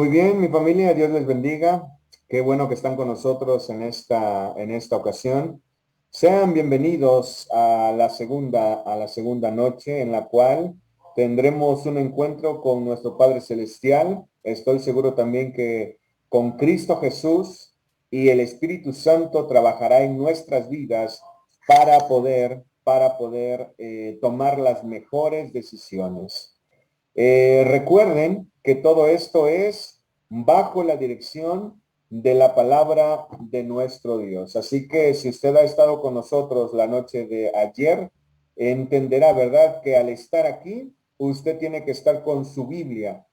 Muy bien, mi familia, Dios les bendiga. Qué bueno que están con nosotros en esta ocasión. Sean bienvenidos a la segunda noche en la cual tendremos un encuentro con nuestro Padre Celestial. Estoy seguro también que con Cristo Jesús y el Espíritu Santo trabajará en nuestras vidas para poder tomar las mejores decisiones. Recuerden que todo esto es bajo la dirección de la palabra de nuestro Dios. Así que si usted ha estado con nosotros la noche de ayer, entenderá, ¿verdad?, que al estar aquí, usted tiene que estar con su Biblia,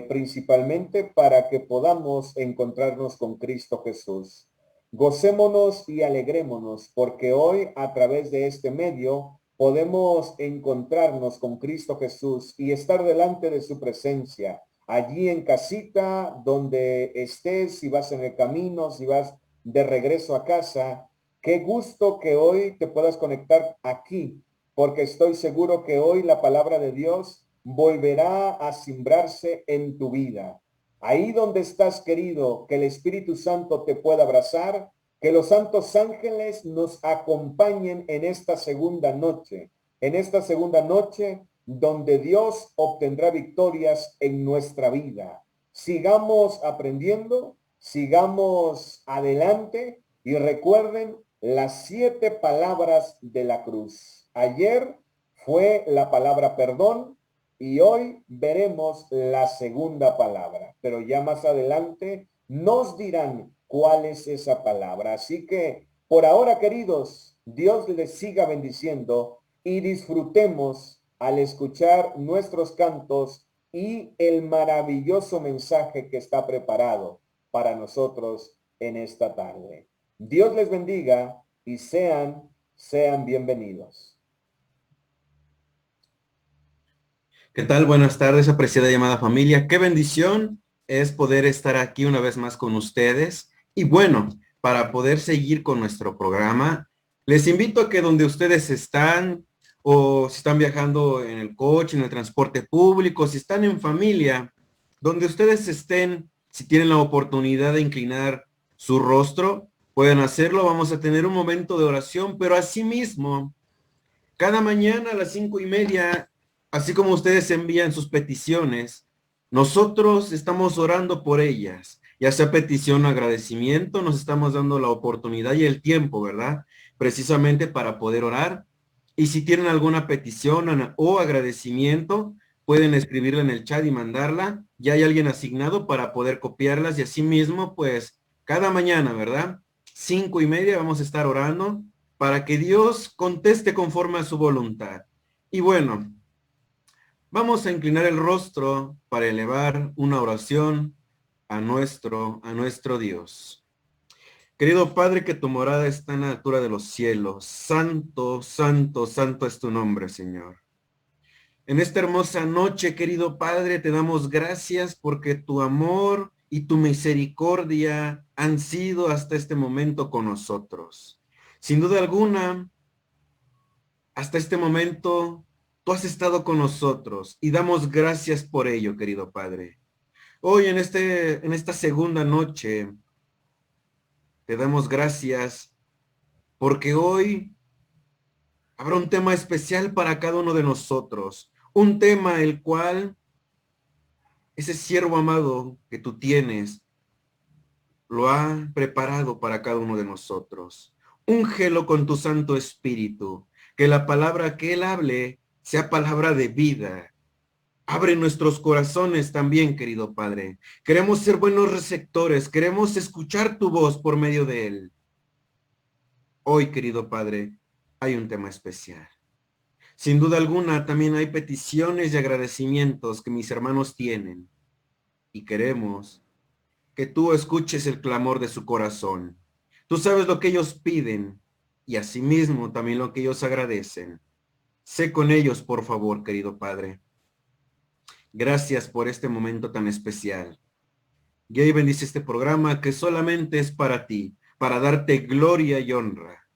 principalmente para que podamos encontrarnos con Cristo Jesús. Gocémonos y alegrémonos, porque hoy a través de este medio podemos encontrarnos con Cristo Jesús y estar delante de su presencia, allí en casita, donde estés, si vas en el camino, si vas de regreso a casa. Qué gusto que hoy te puedas conectar aquí, porque estoy seguro que hoy la palabra de Dios volverá a simbrarse en tu vida. Ahí donde estás, querido, que el Espíritu Santo te pueda abrazar, que los santos ángeles nos acompañen en esta segunda noche donde Dios obtendrá victorias en nuestra vida. Sigamos aprendiendo, sigamos adelante y recuerden las 7 palabras de la cruz. Ayer fue la palabra perdón y hoy veremos la segunda palabra, pero ya más adelante nos dirán cuál es esa palabra. Así que por ahora, queridos, Dios les siga bendiciendo y disfrutemos al escuchar nuestros cantos y el maravilloso mensaje que está preparado para nosotros en esta tarde. Dios les bendiga y sean bienvenidos. ¿Qué tal? Buenas tardes, apreciada y amada familia. Qué bendición es poder estar aquí una vez más con ustedes. Y bueno, para poder seguir con nuestro programa, les invito a que donde ustedes están, o si están viajando en el coche, en el transporte público, si están en familia, donde ustedes estén, si tienen la oportunidad de inclinar su rostro, pueden hacerlo. Vamos a tener un momento de oración, pero asimismo, cada mañana a las 5:30, así como ustedes envían sus peticiones, nosotros estamos orando por ellas, ya sea petición o agradecimiento, nos estamos dando la oportunidad y el tiempo, ¿verdad? Precisamente para poder orar. Y si tienen alguna petición o agradecimiento, pueden escribirla en el chat y mandarla. Ya hay alguien asignado para poder copiarlas y así mismo, pues, cada mañana, ¿verdad? 5:30 vamos a estar orando para que Dios conteste conforme a su voluntad. Y bueno, vamos a inclinar el rostro para elevar una oración a nuestro Dios. Querido Padre, que tu morada está en la altura de los cielos. Santo, santo, santo es tu nombre, Señor. En esta hermosa noche, querido Padre, te damos gracias porque tu amor y tu misericordia han sido hasta este momento con nosotros. Sin duda alguna, hasta este momento, tú has estado con nosotros y damos gracias por ello, querido Padre. Hoy en esta segunda noche, te damos gracias porque hoy habrá un tema especial para cada uno de nosotros. Un tema el cual ese siervo amado que tú tienes lo ha preparado para cada uno de nosotros. Úngelo con tu Santo Espíritu, que la palabra que él hable sea palabra de vida. Abre nuestros corazones también, querido Padre. Queremos ser buenos receptores, queremos escuchar tu voz por medio de él. Hoy, querido Padre, hay un tema especial. Sin duda alguna, también hay peticiones y agradecimientos que mis hermanos tienen y queremos que tú escuches el clamor de su corazón. Tú sabes lo que ellos piden y asimismo también lo que ellos agradecen. Sé con ellos, por favor, querido Padre. Gracias por este momento tan especial. Guía y bendice este programa que solamente es para ti, para darte gloria y honra.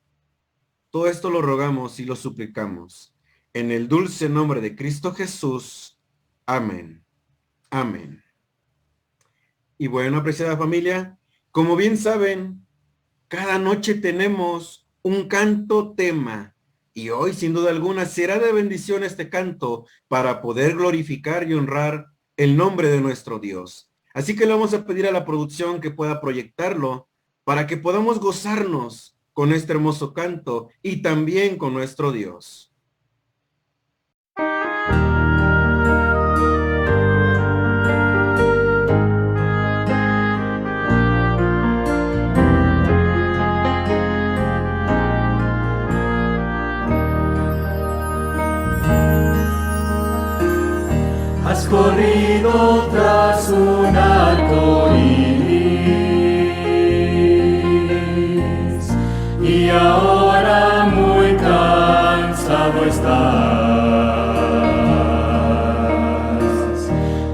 Todo esto lo rogamos y lo suplicamos. En el dulce nombre de Cristo Jesús. Amén. Amén. Y bueno, apreciada familia, como bien saben, cada noche tenemos un canto tema y hoy sin duda alguna será de bendición este canto para poder glorificar y honrar el nombre de nuestro Dios. Así que le vamos a pedir a la producción que pueda proyectarlo para que podamos gozarnos con este hermoso canto y también con nuestro Dios. Has corrido tras un arco iris y ahora muy cansado estás.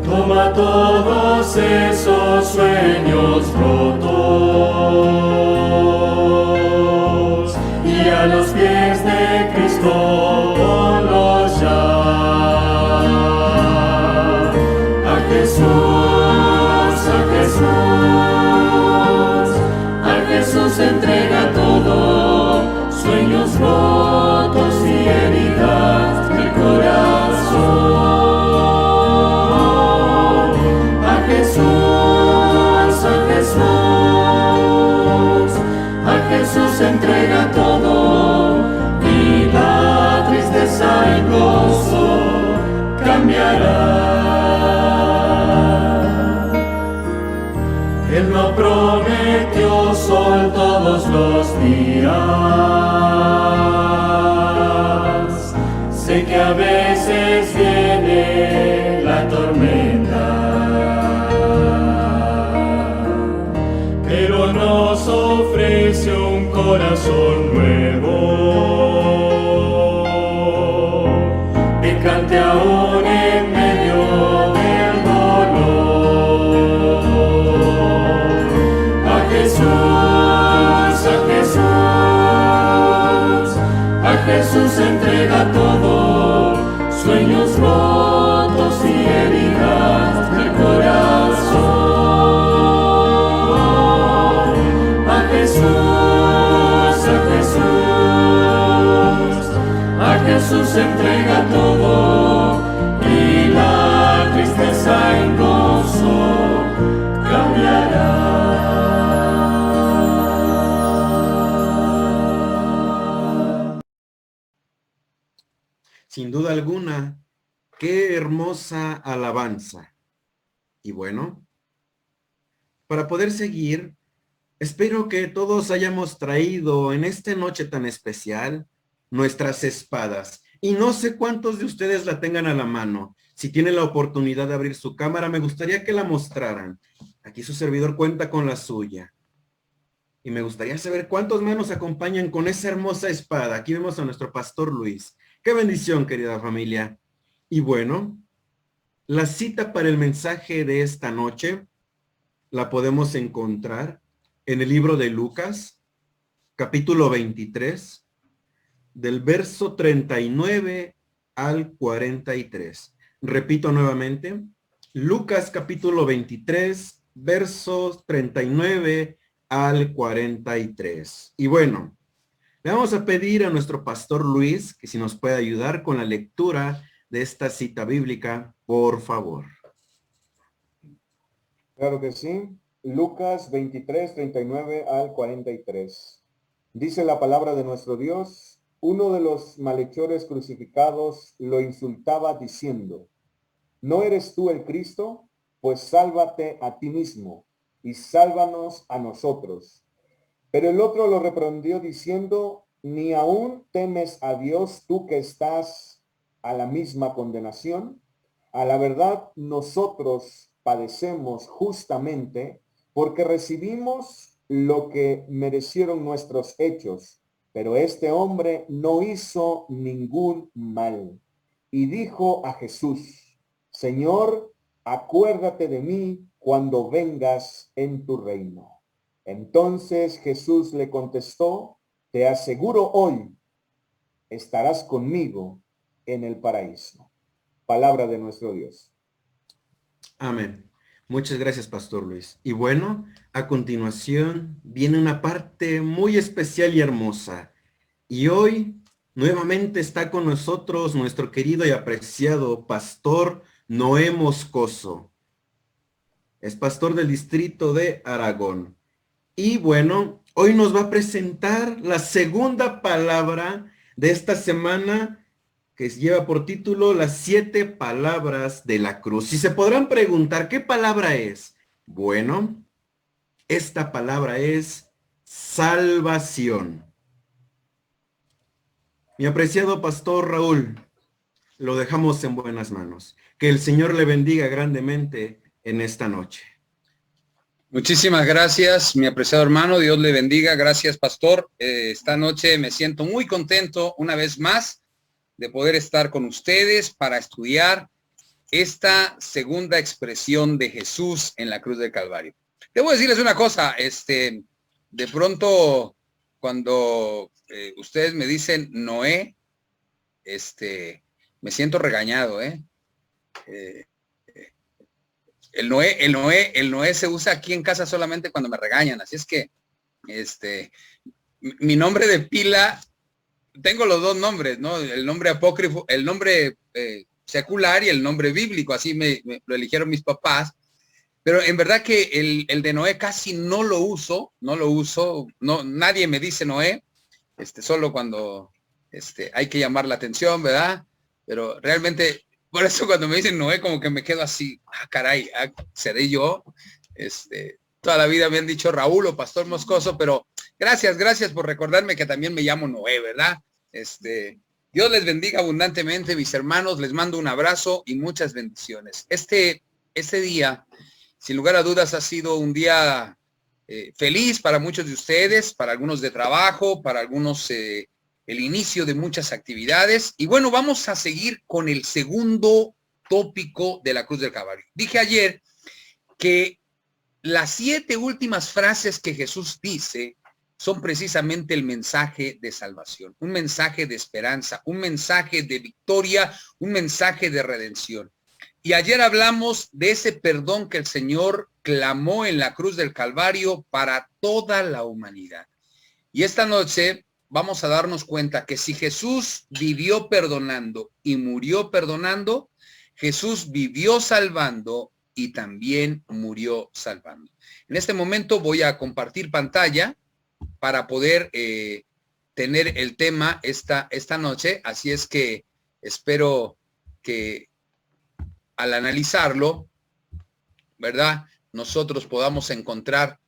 Toma todos esos sueños rotos y a los pies de Cristo ponlos ya. A Jesús entrega todo, sueños rotos y heridas del corazón. A Jesús entrega todo y la tristeza en gozo cambiará. Él no prometió sol todos los días. Sé que a veces viene la tormenta, pero nos ofrece un corazón nuevo que cante aún en medio del dolor. A Jesús entrega todo, sueños rotos y heridas del corazón. A Jesús entrega todo y la tristeza en gozo cambiará. Sin duda alguna, qué hermosa alabanza. Y bueno, para poder seguir, espero que todos hayamos traído en esta noche tan especial nuestras espadas. Y no sé cuántos de ustedes la tengan a la mano. Si tienen la oportunidad de abrir su cámara, me gustaría que la mostraran. Aquí su servidor cuenta con la suya. Y me gustaría saber cuántos más nos acompañan con esa hermosa espada. Aquí vemos a nuestro pastor Luis. ¡Qué bendición, querida familia! Y bueno, la cita para el mensaje de esta noche la podemos encontrar en el libro de Lucas, capítulo 23, del verso 39 al 43. Repito nuevamente, Lucas capítulo 23, versos 39 al 43. Y bueno, le vamos a pedir a nuestro pastor Luis que si nos puede ayudar con la lectura de esta cita bíblica, por favor. Claro que sí. Lucas 23, 39 al 43. Dice la palabra de nuestro Dios: uno de los malhechores crucificados lo insultaba diciendo: ¿no eres tú el Cristo? Pues sálvate a ti mismo y sálvanos a nosotros. Pero el otro lo reprendió diciendo: ¿ni aún temes a Dios tú que estás a la misma condenación? A la verdad, nosotros padecemos justamente porque recibimos lo que merecieron nuestros hechos, pero este hombre no hizo ningún mal. Y dijo a Jesús: Señor, acuérdate de mí cuando vengas en tu reino. Entonces Jesús le contestó: te aseguro hoy estarás conmigo en el paraíso. Palabra de nuestro Dios. Amén. Muchas gracias, Pastor Luis. Y bueno, a continuación viene una parte muy especial y hermosa. Y hoy nuevamente está con nosotros nuestro querido y apreciado Pastor Noé Moscoso. Es pastor del distrito de Aragón. Y bueno, hoy nos va a presentar la segunda palabra de esta semana que lleva por título Las 7 palabras de la cruz. Y se podrán preguntar, ¿qué palabra es? Bueno, esta palabra es salvación. Mi apreciado pastor Raúl, lo dejamos en buenas manos. Que el Señor le bendiga grandemente en esta noche. Muchísimas gracias, mi apreciado hermano. Dios le bendiga. Gracias, pastor. Esta noche me siento muy contento una vez más de poder estar con ustedes para estudiar esta segunda expresión de Jesús en la cruz del Calvario. Debo decirles una cosa, de pronto cuando ustedes me dicen Noé, me siento regañado, el Noé se usa aquí en casa solamente cuando me regañan, así es que mi nombre de pila, tengo los dos nombres, ¿no? El nombre apócrifo, el nombre secular y el nombre bíblico, así me lo eligieron mis papás, pero en verdad que el de Noé casi no lo uso, no, nadie me dice Noé, solo cuando hay que llamar la atención, ¿verdad? Pero realmente, por eso cuando me dicen Noé, como que me quedo así, caray, seré yo. Toda la vida me han dicho Raúl o Pastor Moscoso, pero gracias por recordarme que también me llamo Noé, ¿verdad? Dios les bendiga abundantemente, mis hermanos, les mando un abrazo y muchas bendiciones. Este día, sin lugar a dudas, ha sido un día feliz para muchos de ustedes, para algunos de trabajo, para algunos el inicio de muchas actividades. Y bueno, vamos a seguir con el segundo tópico de la cruz del Calvario. Dije ayer que las 7 últimas frases que Jesús dice son precisamente el mensaje de salvación, un mensaje de esperanza, un mensaje de victoria, un mensaje de redención. Y ayer hablamos de ese perdón que el Señor clamó en la cruz del Calvario para toda la humanidad. Y esta noche vamos a darnos cuenta que si Jesús vivió perdonando y murió perdonando, Jesús vivió salvando y también murió salvando. En este momento voy a compartir pantalla para poder tener el tema esta noche. Así es que espero que al analizarlo, ¿verdad?, nosotros podamos encontrar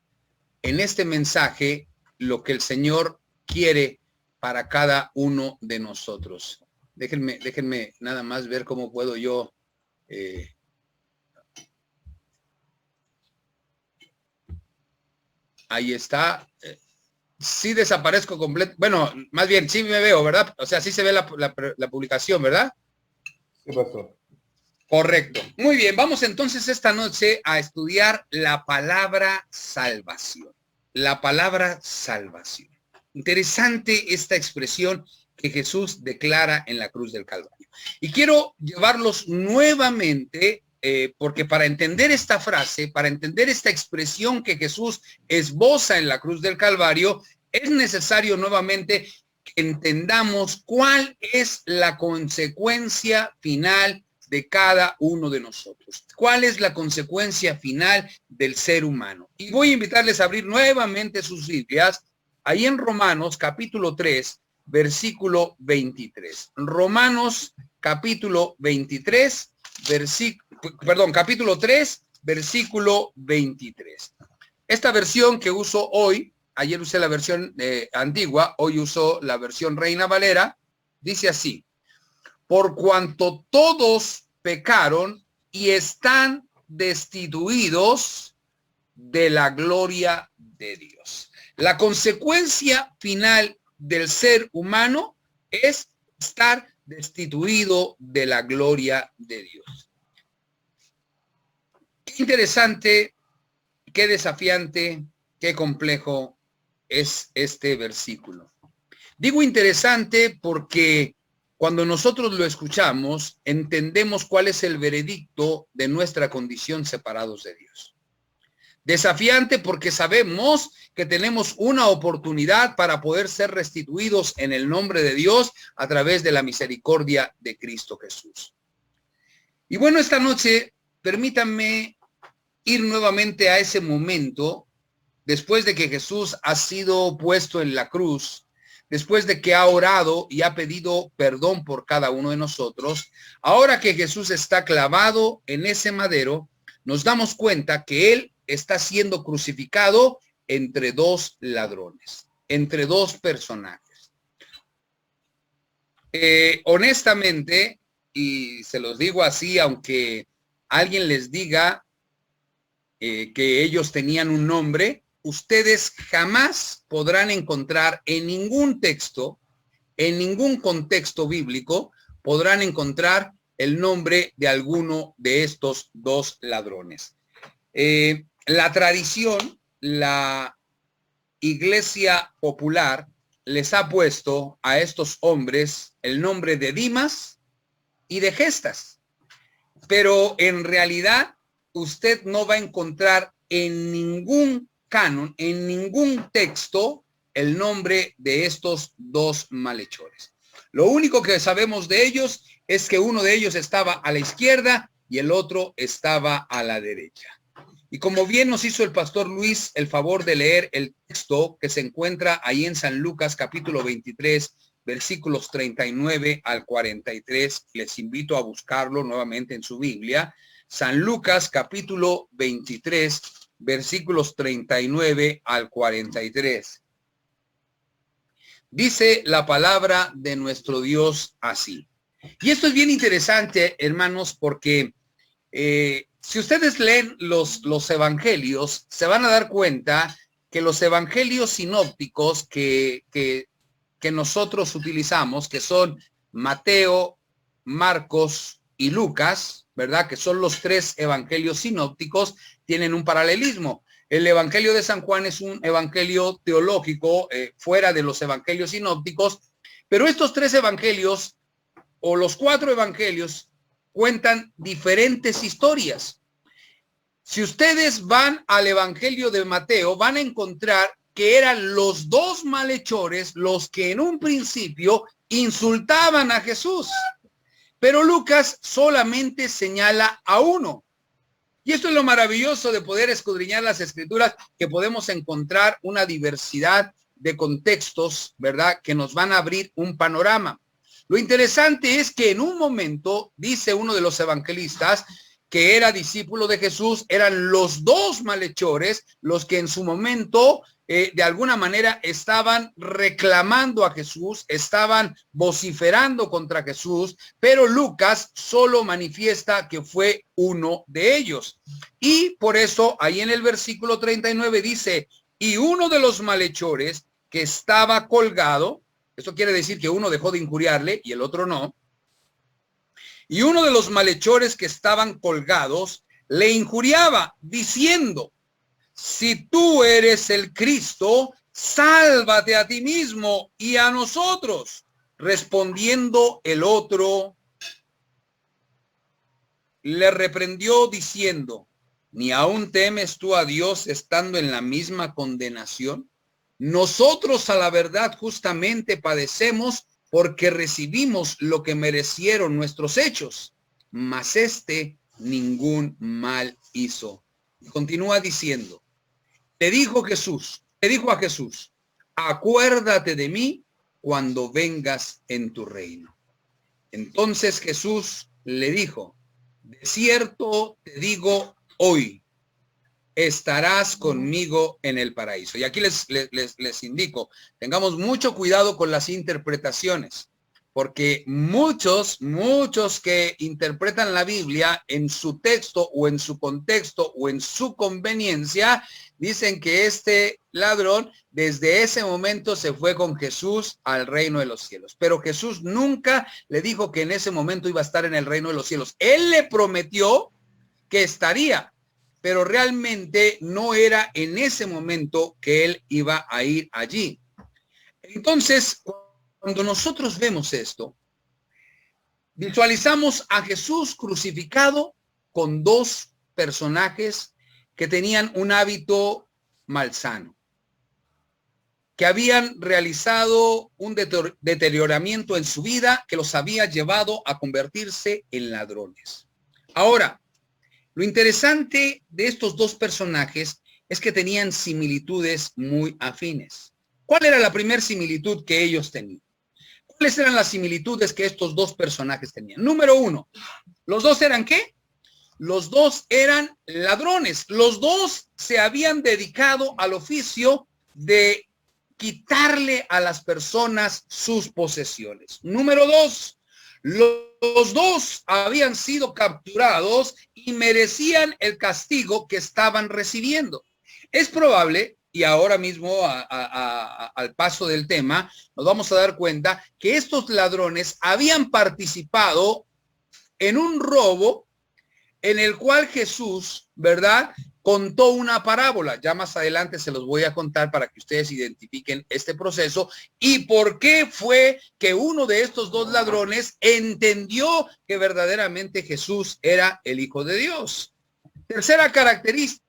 en este mensaje lo que el Señor quiere para cada uno de nosotros. Déjenme nada más ver cómo puedo yo ahí está. Sí desaparezco completo. Bueno, más bien sí me veo, ¿verdad? O sea, sí se ve la publicación, ¿verdad? ¿Qué pasó? Correcto. Muy bien, vamos entonces esta noche a estudiar la palabra salvación. La palabra salvación. Interesante esta expresión que Jesús declara en la cruz del Calvario. Y quiero llevarlos nuevamente, porque para entender esta frase, para entender esta expresión que Jesús esboza en la cruz del Calvario, es necesario nuevamente que entendamos cuál es la consecuencia final de cada uno de nosotros. ¿Cuál es la consecuencia final del ser humano? Y voy a invitarles a abrir nuevamente sus Biblias ahí en Romanos capítulo 3, versículo 23. Romanos capítulo 23, capítulo 3, versículo 23. Esta versión que uso hoy, ayer usé la versión antigua, hoy uso la versión Reina Valera, dice así: por cuanto todos pecaron y están destituidos de la gloria de Dios. La consecuencia final del ser humano es estar destituido de la gloria de Dios. Qué interesante, qué desafiante, qué complejo es este versículo. Digo interesante porque cuando nosotros lo escuchamos, entendemos cuál es el veredicto de nuestra condición separados de Dios. Desafiante porque sabemos que tenemos una oportunidad para poder ser restituidos en el nombre de Dios a través de la misericordia de Cristo Jesús. Y bueno, esta noche permítanme ir nuevamente a ese momento, después de que Jesús ha sido puesto en la cruz, después de que ha orado y ha pedido perdón por cada uno de nosotros. Ahora que Jesús está clavado en ese madero, nos damos cuenta que Él está siendo crucificado entre dos ladrones, entre dos personajes. Honestamente, y se los digo así, aunque alguien les diga que ellos tenían un nombre, ustedes jamás podrán encontrar en ningún texto, en ningún contexto bíblico, podrán encontrar el nombre de alguno de estos dos ladrones. La tradición, la iglesia popular, les ha puesto a estos hombres el nombre de Dimas y de Gestas. Pero en realidad usted no va a encontrar en ningún canon, en ningún texto, el nombre de estos dos malhechores. Lo único que sabemos de ellos es que uno de ellos estaba a la izquierda y el otro estaba a la derecha. Y como bien nos hizo el pastor Luis el favor de leer el texto que se encuentra ahí en San Lucas capítulo 23, versículos 39 al 43, les invito a buscarlo nuevamente en su Biblia. San Lucas capítulo 23, versículos 39 al 43. Dice la palabra de nuestro Dios así. Y esto es bien interesante, hermanos, porque si ustedes leen los evangelios, se van a dar cuenta que los evangelios sinópticos que nosotros utilizamos, que son Mateo, Marcos y Lucas, ¿verdad? Que son los tres evangelios sinópticos, tienen un paralelismo. El evangelio de San Juan es un evangelio teológico fuera de los evangelios sinópticos, pero estos tres evangelios o los cuatro evangelios cuentan diferentes historias. Si ustedes van al evangelio de Mateo, van a encontrar que eran los dos malhechores los que en un principio insultaban a Jesús. Pero Lucas solamente señala a uno. Y esto es lo maravilloso de poder escudriñar las escrituras, que podemos encontrar una diversidad de contextos, ¿verdad? Que nos van a abrir un panorama. Lo interesante es que en un momento, dice uno de los evangelistas, que era discípulo de Jesús, eran los dos malhechores los que en su momento de alguna manera estaban reclamando a Jesús, estaban vociferando contra Jesús, pero Lucas solo manifiesta que fue uno de ellos. Y por eso ahí en el versículo 39 dice, y uno de los malhechores que estaba colgado, esto quiere decir que uno dejó de injuriarle y el otro no, y uno de los malhechores que estaban colgados le injuriaba diciendo, si tú eres el Cristo, sálvate a ti mismo y a nosotros. Respondiendo el otro, le reprendió diciendo, ¿ni aún temes tú a Dios estando en la misma condenación? Nosotros a la verdad justamente padecemos porque recibimos lo que merecieron nuestros hechos, mas este ningún mal hizo. Y continúa diciendo, le dijo a Jesús, acuérdate de mí cuando vengas en tu reino. Entonces Jesús le dijo, de cierto te digo hoy, estarás conmigo en el paraíso. Y aquí les indico, tengamos mucho cuidado con las interpretaciones, porque muchos que interpretan la Biblia en su texto o en su contexto o en su conveniencia, dicen que este ladrón desde ese momento se fue con Jesús al reino de los cielos. Pero Jesús nunca le dijo que en ese momento iba a estar en el reino de los cielos. Él le prometió que estaría, pero realmente no era en ese momento que él iba a ir allí. Entonces, cuando nosotros vemos esto, visualizamos a Jesús crucificado con dos personajes que tenían un hábito malsano, que habían realizado un deterioramiento en su vida que los había llevado a convertirse en ladrones. Ahora, lo interesante de estos dos personajes es que tenían similitudes muy afines. ¿Cuál era la primera similitud que ellos tenían? ¿Cuáles eran las similitudes que estos dos personajes tenían? Número uno, ¿los dos eran qué? Los dos eran ladrones. Los dos se habían dedicado al oficio de quitarle a las personas sus posesiones. Número dos, los dos habían sido capturados y merecían el castigo que estaban recibiendo. Es probable, y ahora mismo al paso del tema, nos vamos a dar cuenta que estos ladrones habían participado en un robo en el cual Jesús, ¿verdad?, contó una parábola. Ya más adelante se los voy a contar para que ustedes identifiquen este proceso y por qué fue que uno de estos dos ladrones entendió que verdaderamente Jesús era el Hijo de Dios. Tercera característica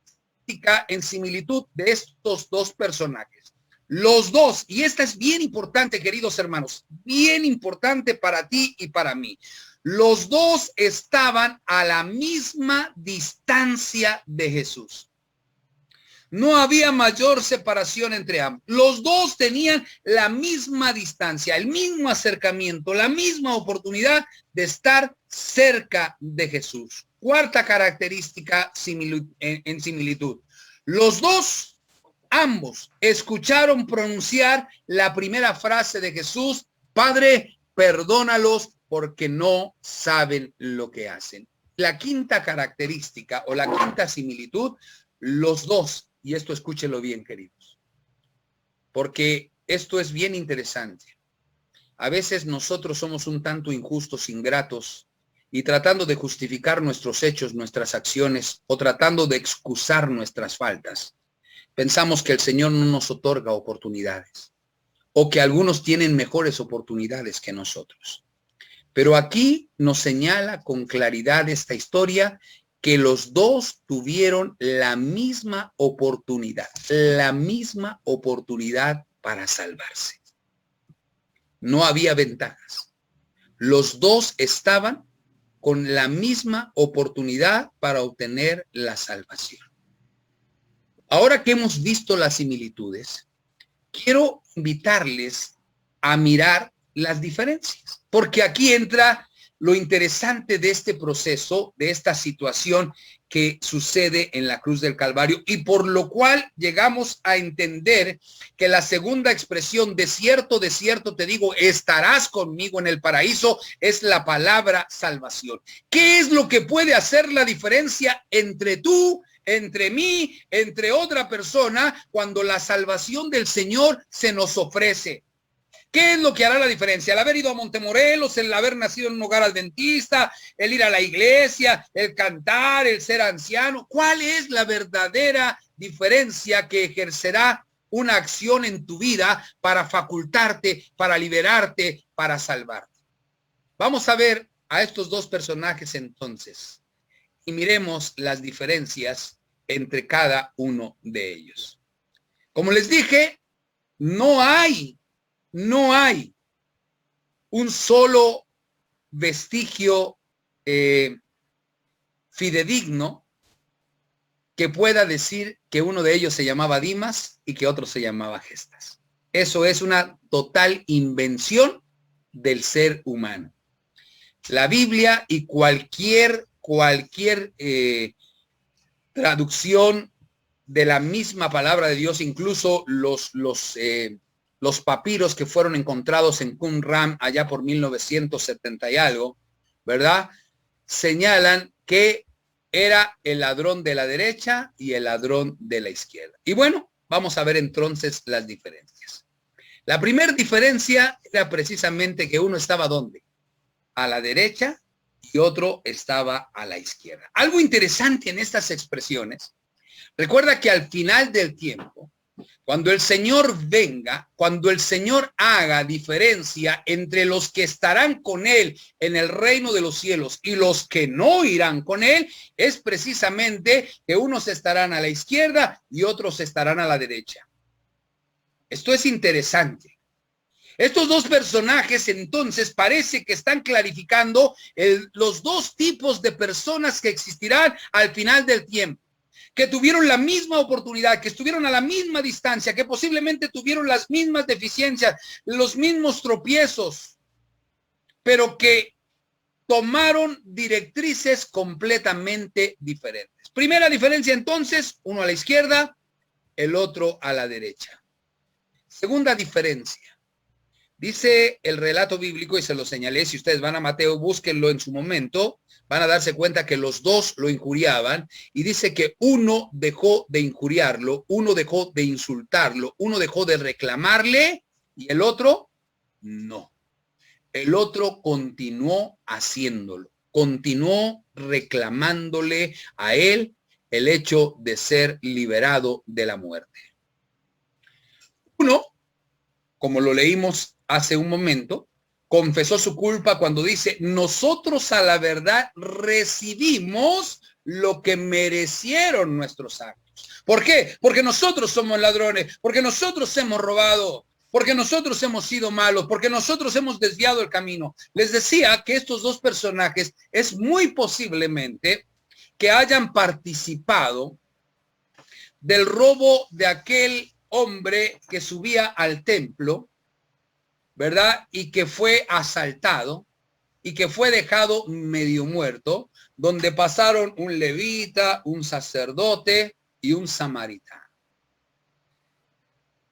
en similitud de estos dos personajes. Los dos, y esta es bien importante, queridos hermanos, bien importante para ti y para mí. Los dos estaban a la misma distancia de Jesús. No había mayor separación entre ambos. Los dos tenían la misma distancia, el mismo acercamiento, la misma oportunidad de estar cerca de Jesús. Cuarta característica en similitud. Los dos, ambos, escucharon pronunciar la primera frase de Jesús: Padre, perdónalos porque no saben lo que hacen. La quinta característica o la quinta similitud, los dos, y esto escúchenlo bien, queridos, porque esto es bien interesante. A veces nosotros somos un tanto injustos, ingratos, y tratando de justificar nuestros hechos, nuestras acciones, o tratando de excusar nuestras faltas, pensamos que el Señor no nos otorga oportunidades, o que algunos tienen mejores oportunidades que nosotros. Pero aquí nos señala con claridad esta historia que los dos tuvieron la misma oportunidad para salvarse. No había ventajas. Los dos estaban con la misma oportunidad para obtener la salvación. Ahora que hemos visto las similitudes, quiero invitarles a mirar las diferencias, porque aquí entra lo interesante de este proceso, de esta situación que sucede en la cruz del Calvario, y por lo cual llegamos a entender que la segunda expresión, de cierto te digo, estarás conmigo en el paraíso, es la palabra salvación. ¿Qué es lo que puede hacer la diferencia entre tú, entre mí, entre otra persona, cuando la salvación del Señor se nos ofrece? ¿Qué es lo que hará la diferencia? El haber ido a Montemorelos, el haber nacido en un hogar adventista, el ir a la iglesia, el cantar, el ser anciano. ¿Cuál es la verdadera diferencia que ejercerá una acción en tu vida para facultarte, para liberarte, para salvarte? Vamos a ver a estos dos personajes entonces y miremos las diferencias entre cada uno de ellos. Como les dije, no hay un solo vestigio fidedigno que pueda decir que uno de ellos se llamaba Dimas y que otro se llamaba Gestas. Eso es una total invención del ser humano. La Biblia y cualquier traducción de la misma palabra de Dios, incluso los papiros que fueron encontrados en Qumran allá por 1970 y algo, ¿verdad?, señalan que era el ladrón de la derecha y el ladrón de la izquierda. Y bueno, vamos a ver entonces las diferencias. La primera diferencia era precisamente que uno estaba ¿dónde? A la derecha y otro estaba a la izquierda. Algo interesante en estas expresiones, recuerda que al final del tiempo, Cuando el Señor venga, cuando el Señor haga diferencia entre los que estarán con Él en el reino de los cielos y los que no irán con Él, es precisamente que unos estarán a la izquierda y otros estarán a la derecha. Esto es interesante. Estos dos personajes entonces parece que están clarificando los dos tipos de personas que existirán al final del tiempo, que tuvieron la misma oportunidad, que estuvieron a la misma distancia, que posiblemente tuvieron las mismas deficiencias, los mismos tropiezos, pero que tomaron directrices completamente diferentes. Primera diferencia entonces, uno a la izquierda, el otro a la derecha. Segunda diferencia. Dice el relato bíblico, y se lo señalé, si ustedes van a Mateo, búsquenlo en su momento, van a darse cuenta que los dos lo injuriaban, y dice que uno dejó de injuriarlo, uno dejó de insultarlo, uno dejó de reclamarle, y el otro no. El otro continuó haciéndolo, continuó reclamándole a él el hecho de ser liberado de la muerte. Uno, como lo leímos hace un momento, confesó su culpa cuando dice, nosotros a la verdad recibimos lo que merecieron nuestros actos. ¿Por qué? Porque nosotros somos ladrones, porque nosotros hemos robado, porque nosotros hemos sido malos, porque nosotros hemos desviado el camino. Les decía que estos dos personajes es muy posiblemente que hayan participado del robo de aquel hombre que subía al templo, ¿verdad? Y que fue asaltado y que fue dejado medio muerto, donde pasaron un levita, un sacerdote y un samaritano.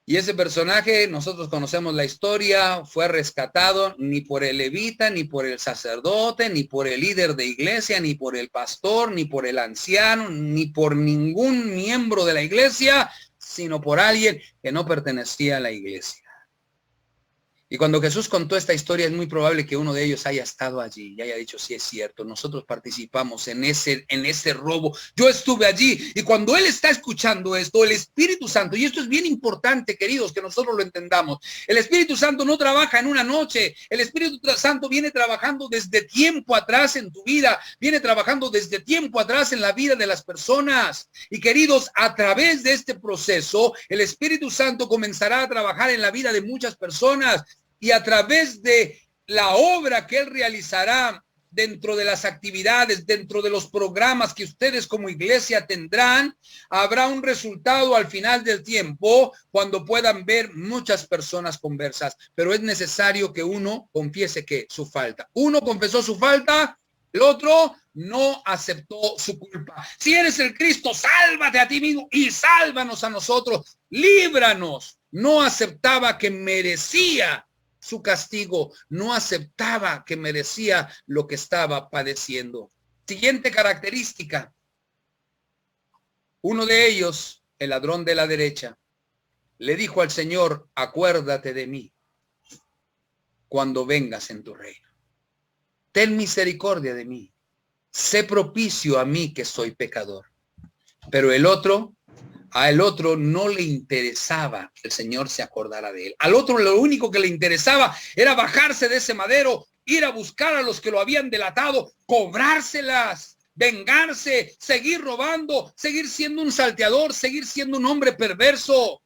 Y ese personaje, nosotros conocemos la historia, fue rescatado ni por el levita, ni por el sacerdote, ni por el líder de iglesia, ni por el pastor, ni por el anciano, ni por ningún miembro de la iglesia, sino por alguien que no pertenecía a la iglesia. Y cuando Jesús contó esta historia, es muy probable que uno de ellos haya estado allí y haya dicho, sí, es cierto, nosotros participamos en ese robo. Yo estuve allí, y cuando Él está escuchando esto, el Espíritu Santo, y esto es bien importante, queridos, que nosotros lo entendamos, el Espíritu Santo no trabaja en una noche, el Espíritu Santo viene trabajando desde tiempo atrás en tu vida, viene trabajando desde tiempo atrás en la vida de las personas. Y queridos, a través de este proceso, el Espíritu Santo comenzará a trabajar en la vida de muchas personas. Y a través de la obra que Él realizará dentro de las actividades, dentro de los programas que ustedes como iglesia tendrán, habrá un resultado al final del tiempo cuando puedan ver muchas personas conversas. Pero es necesario que uno confiese que su falta. Uno confesó su falta, el otro no aceptó su culpa. Si eres el Cristo, sálvate a ti mismo y sálvanos a nosotros. Líbranos. No aceptaba que merecía su castigo, no aceptaba que merecía lo que estaba padeciendo. Siguiente característica. Uno de ellos, el ladrón de la derecha, le dijo al Señor, acuérdate de mí cuando vengas en tu reino. Ten misericordia de mí. Sé propicio a mí que soy pecador. Pero a el otro no le interesaba que el Señor se acordara de él. Al otro lo único que le interesaba era bajarse de ese madero, ir a buscar a los que lo habían delatado, cobrárselas, vengarse, seguir robando, seguir siendo un salteador, seguir siendo un hombre perverso.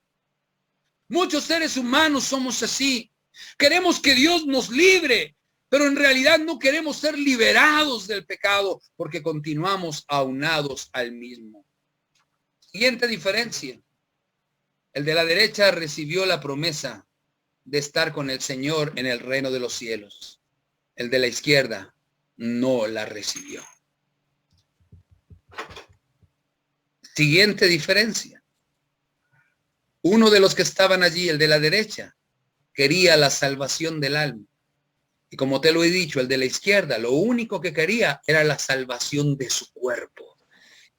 Muchos seres humanos somos así. Queremos que Dios nos libre, pero en realidad no queremos ser liberados del pecado porque continuamos aunados al mismo. Siguiente diferencia. El de la derecha recibió la promesa de estar con el Señor en el reino de los cielos. El de la izquierda no la recibió. Siguiente diferencia. Uno de los que estaban allí, el de la derecha, quería la salvación del alma. Y como te lo he dicho, el de la izquierda, lo único que quería era la salvación de su cuerpo.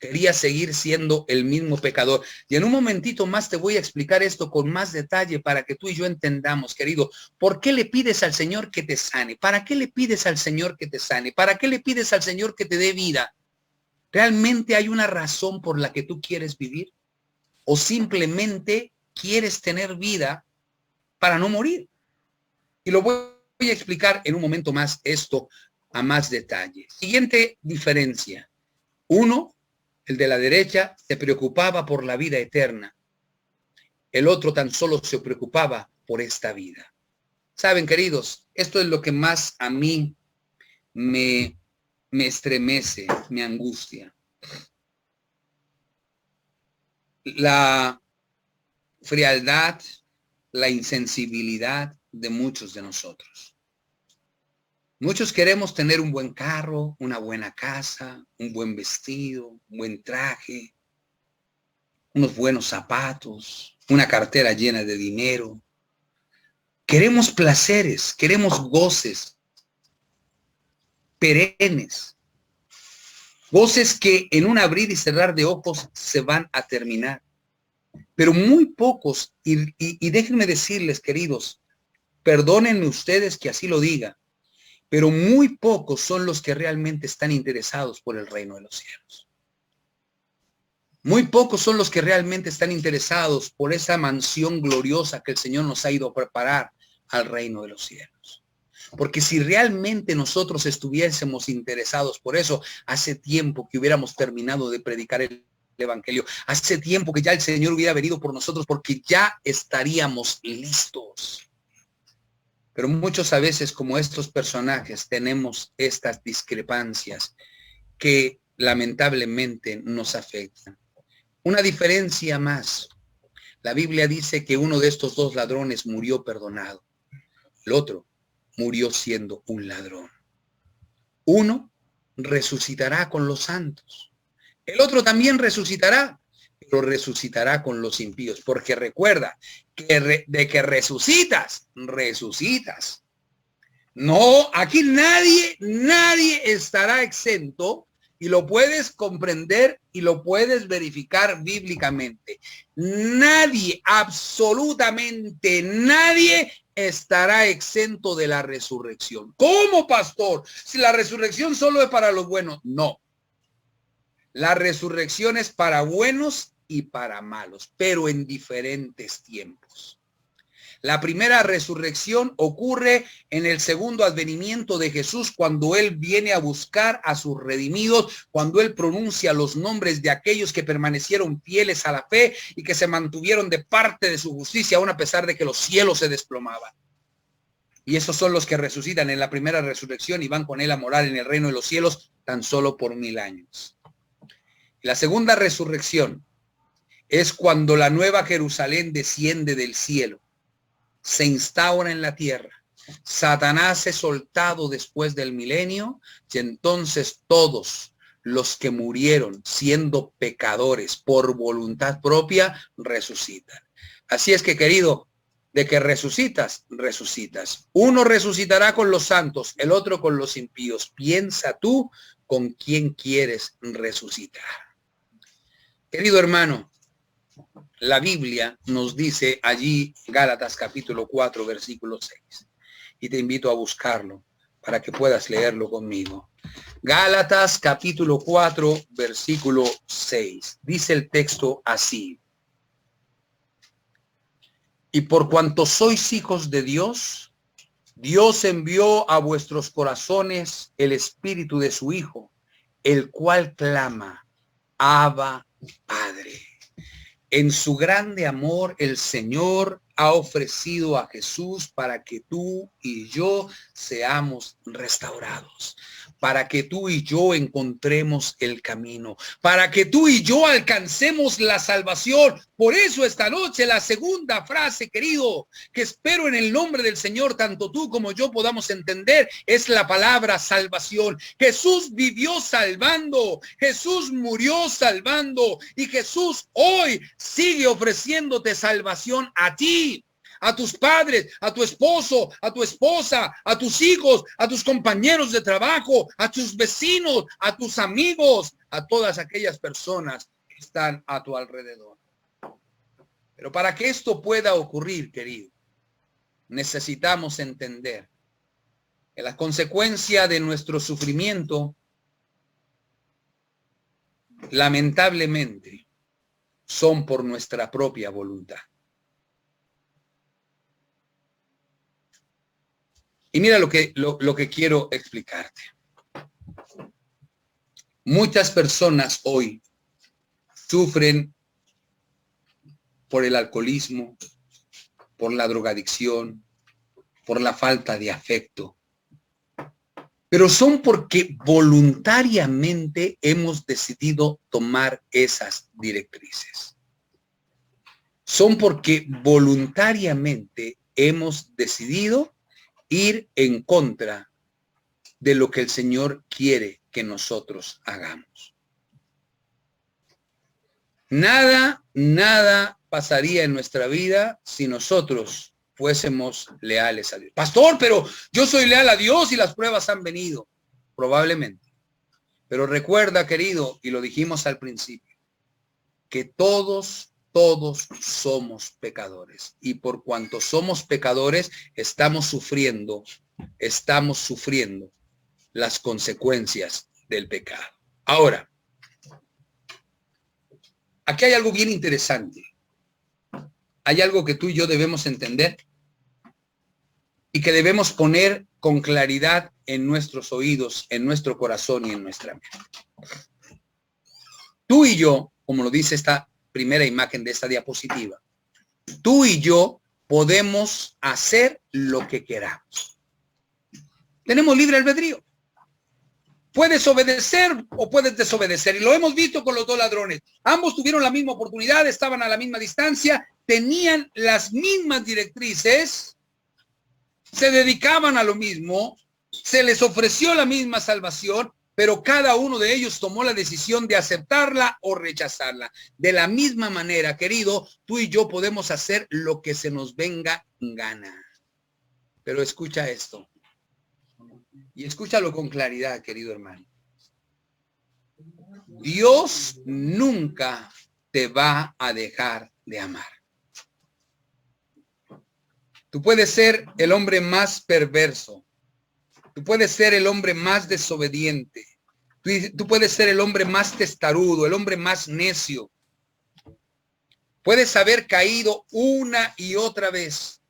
Quería seguir siendo el mismo pecador. Y en un momentito más te voy a explicar esto con más detalle para que tú y yo entendamos, querido, ¿por qué le pides al Señor que te sane? ¿Para qué le pides al Señor que te sane? ¿Para qué le pides al Señor que te dé vida? ¿Realmente hay una razón por la que tú quieres vivir? ¿O simplemente quieres tener vida para no morir. Y lo voy a explicar en un momento más esto a más detalle. Siguiente diferencia. Uno, el de la derecha, se preocupaba por la vida eterna. El otro tan solo se preocupaba por esta vida. Saben, queridos, esto es lo que más a mí me estremece, me angustia. La frialdad, la insensibilidad de muchos de nosotros. Muchos queremos tener un buen carro, una buena casa, un buen vestido, un buen traje, unos buenos zapatos, una cartera llena de dinero. Queremos placeres, queremos goces perennes, goces que en un abrir y cerrar de ojos se van a terminar. Pero muy pocos, y déjenme decirles, queridos, perdónenme ustedes que así lo diga, pero muy pocos son los que realmente están interesados por el reino de los cielos. Muy pocos son los que realmente están interesados por esa mansión gloriosa que el Señor nos ha ido a preparar al reino de los cielos. Porque si realmente nosotros estuviésemos interesados por eso, hace tiempo que hubiéramos terminado de predicar el Evangelio. Hace tiempo que ya el Señor hubiera venido por nosotros, porque ya estaríamos listos. Pero muchos a veces, como estos personajes, tenemos estas discrepancias que lamentablemente nos afectan. Una diferencia más. La Biblia dice que uno de estos dos ladrones murió perdonado. El otro murió siendo un ladrón. Uno resucitará con los santos. El otro también resucitará, pero resucitará con los impíos. Porque recuerda que de que resucitas, resucitas. No, aquí nadie estará exento, y lo puedes comprender y lo puedes verificar bíblicamente. Nadie, absolutamente nadie estará exento de la resurrección. ¿Cómo, pastor? Si la resurrección solo es para los buenos. No. La resurrección es para buenos y para malos, pero en diferentes tiempos. La primera resurrección ocurre en el segundo advenimiento de Jesús, cuando Él viene a buscar a sus redimidos, cuando Él pronuncia los nombres de aquellos que permanecieron fieles a la fe y que se mantuvieron de parte de su justicia, aún a pesar de que los cielos se desplomaban. Y esos son los que resucitan en la primera resurrección y van con Él a morar en el reino de los cielos tan solo por 1000 años. La segunda resurrección es cuando la nueva Jerusalén desciende del cielo, se instaura en la tierra. Satanás es soltado después del milenio y entonces todos los que murieron siendo pecadores por voluntad propia resucitan. Así es que, querido, de que resucitas, resucitas. Uno resucitará con los santos, el otro con los impíos. Piensa tú con quién quieres resucitar. Querido hermano, la Biblia nos dice allí, Gálatas capítulo 4, versículo 6. Y te invito a buscarlo para que puedas leerlo conmigo. Gálatas capítulo 4, versículo 6. Dice el texto así. Y por cuanto sois hijos de Dios, Dios envió a vuestros corazones el espíritu de su Hijo, el cual clama, Abba, Padre. En su grande amor, el Señor ha ofrecido a Jesús para que tú y yo seamos restaurados, para que tú y yo encontremos el camino, para que tú y yo alcancemos la salvación. Por eso esta noche la segunda frase, querido, que espero en el nombre del Señor, tanto tú como yo podamos entender, es la palabra salvación. Jesús vivió salvando, Jesús murió salvando, y Jesús hoy sigue ofreciéndote salvación a ti, a tus padres, a tu esposo, a tu esposa, a tus hijos, a tus compañeros de trabajo, a tus vecinos, a tus amigos, a todas aquellas personas que están a tu alrededor. Pero para que esto pueda ocurrir, querido, necesitamos entender que la consecuencia de nuestro sufrimiento, lamentablemente, son por nuestra propia voluntad. Y mira lo que quiero explicarte. Muchas personas hoy sufren por el alcoholismo, por la drogadicción, por la falta de afecto. Pero son porque voluntariamente hemos decidido tomar esas directrices. Son porque voluntariamente hemos decidido ir en contra de lo que el Señor quiere que nosotros hagamos. Nada pasaría en nuestra vida si nosotros fuésemos leales a Dios. Pastor, pero yo soy leal a Dios y las pruebas han venido. Probablemente. Pero recuerda, querido, y lo dijimos al principio, que todos somos pecadores. Y por cuanto somos pecadores, estamos sufriendo las consecuencias del pecado. Ahora, aquí hay algo bien interesante. Hay algo que tú y yo debemos entender y que debemos poner con claridad en nuestros oídos, en nuestro corazón y en nuestra mente. Tú y yo, como lo dice esta primera imagen de esta diapositiva, tú y yo podemos hacer lo que queramos. Tenemos libre albedrío. Puedes obedecer o puedes desobedecer. Y lo hemos visto con los dos ladrones. Ambos tuvieron la misma oportunidad, estaban a la misma distancia, tenían las mismas directrices, se dedicaban a lo mismo, se les ofreció la misma salvación, pero cada uno de ellos tomó la decisión de aceptarla o rechazarla. De la misma manera, querido, tú y yo podemos hacer lo que se nos venga en gana. Pero escucha esto. Y escúchalo con claridad, querido hermano. Dios nunca te va a dejar de amar. Tú puedes ser el hombre más perverso. Tú puedes ser el hombre más desobediente. Tú puedes ser el hombre más testarudo, el hombre más necio. Puedes haber caído una y otra vez,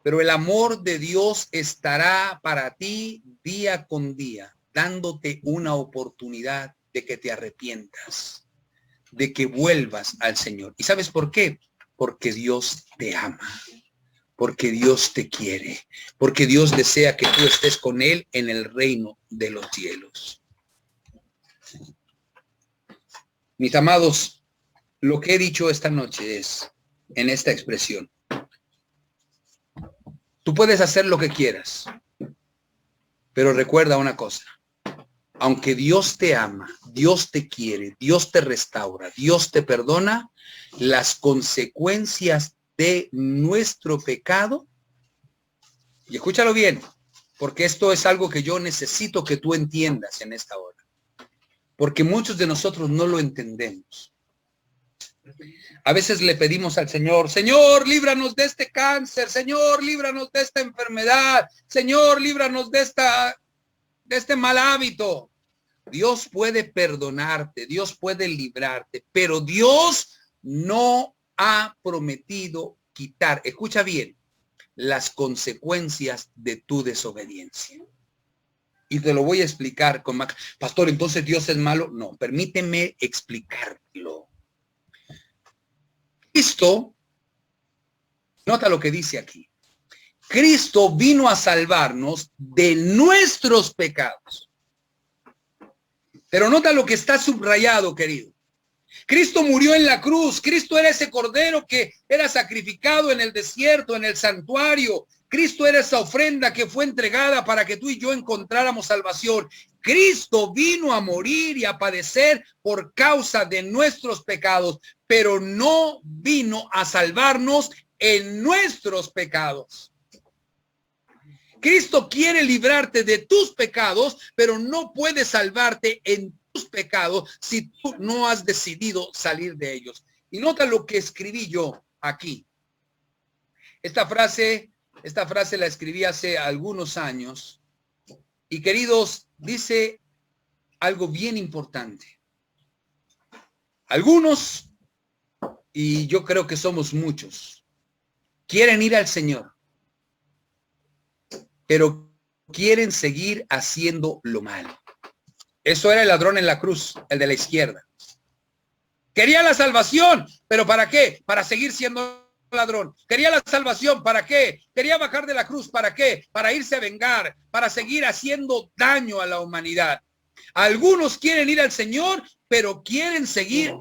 pero el amor de Dios estará para ti día con día, dándote una oportunidad de que te arrepientas, de que vuelvas al Señor. ¿Y sabes por qué? Porque Dios te ama. Porque Dios te quiere, porque Dios desea que tú estés con Él en el reino de los cielos. Mis amados, lo que he dicho esta noche es, en esta expresión, tú puedes hacer lo que quieras, pero recuerda una cosa, aunque Dios te ama, Dios te quiere, Dios te restaura, Dios te perdona, las consecuencias de nuestro pecado, y escúchalo bien, porque esto es algo que yo necesito que tú entiendas en esta hora, porque muchos de nosotros no lo entendemos. A veces le pedimos al Señor, Señor, líbranos de este cáncer, Señor, líbranos de esta enfermedad, Señor, líbranos de este mal hábito. Dios puede perdonarte, Dios puede librarte, pero Dios no ha prometido quitar, escucha bien, las consecuencias de tu desobediencia. Y te lo voy a explicar con más. Pastor, entonces Dios es malo. No, permíteme explicártelo. Cristo, nota lo que dice aquí. Cristo vino a salvarnos de nuestros pecados. Pero nota lo que está subrayado, querido. Cristo murió en la cruz. Cristo era ese cordero que era sacrificado en el desierto, en el santuario. Cristo era esa ofrenda que fue entregada para que tú y yo encontráramos salvación. Cristo vino a morir y a padecer por causa de nuestros pecados, pero no vino a salvarnos en nuestros pecados. Cristo quiere librarte de tus pecados, pero no puede salvarte en tus pecados si tú no has decidido salir de ellos. Y nota lo que escribí yo aquí. Esta frase la escribí hace algunos años. Y queridos, dice algo bien importante. Algunos, y yo creo que somos muchos, quieren ir al Señor. pero quieren seguir haciendo lo malo. Eso era el ladrón en la cruz, el de la izquierda. Quería la salvación, pero ¿para qué? Para seguir siendo ladrón. Quería la salvación, ¿para qué? Quería bajar de la cruz, ¿para qué? Para irse a vengar, para seguir haciendo daño a la humanidad. Algunos quieren ir al Señor, pero quieren seguir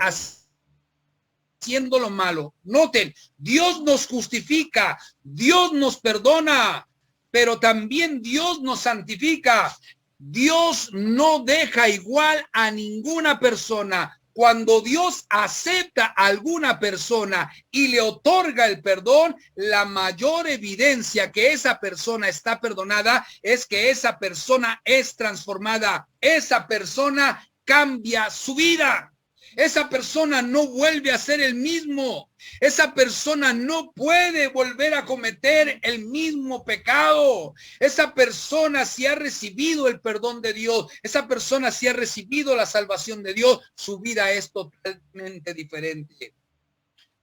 haciendo lo malo. Noten, Dios nos justifica, Dios nos perdona, pero también Dios nos santifica. Dios no deja igual a ninguna persona. Cuando Dios acepta a alguna persona y le otorga el perdón, la mayor evidencia que esa persona está perdonada es que esa persona es transformada. Esa persona cambia su vida. Esa persona no vuelve a ser el mismo. Esa persona no puede volver a cometer el mismo pecado. Esa persona, si ha recibido el perdón de Dios, esa persona, si ha recibido la salvación de Dios, su vida es totalmente diferente.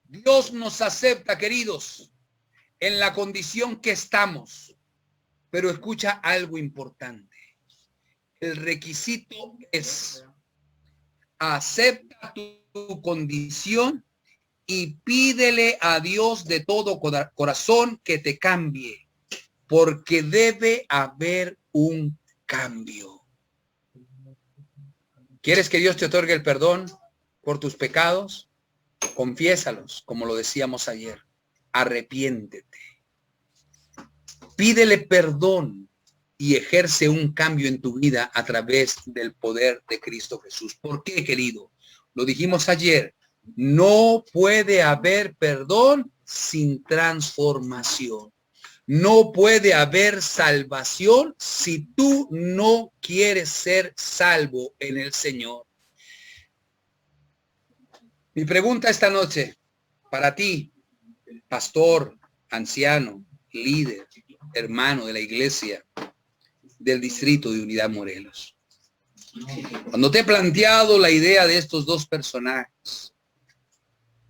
Dios nos acepta, queridos, en la condición que estamos. Pero escucha algo importante. El requisito es: acepta tu condición y pídele a Dios de todo corazón que te cambie, porque debe haber un cambio. ¿Quieres que Dios te otorgue el perdón por tus pecados? Confiésalos, como lo decíamos ayer. Arrepiéntete. Pídele perdón y ejerce un cambio en tu vida a través del poder de Cristo Jesús. ¿Por qué, querido? Lo dijimos ayer, no puede haber perdón sin transformación. No puede haber salvación si tú no quieres ser salvo en el Señor. Mi pregunta esta noche para ti, pastor, anciano, líder, hermano de la iglesia del distrito de Unidad Morelos. Cuando te he planteado la idea de estos dos personajes,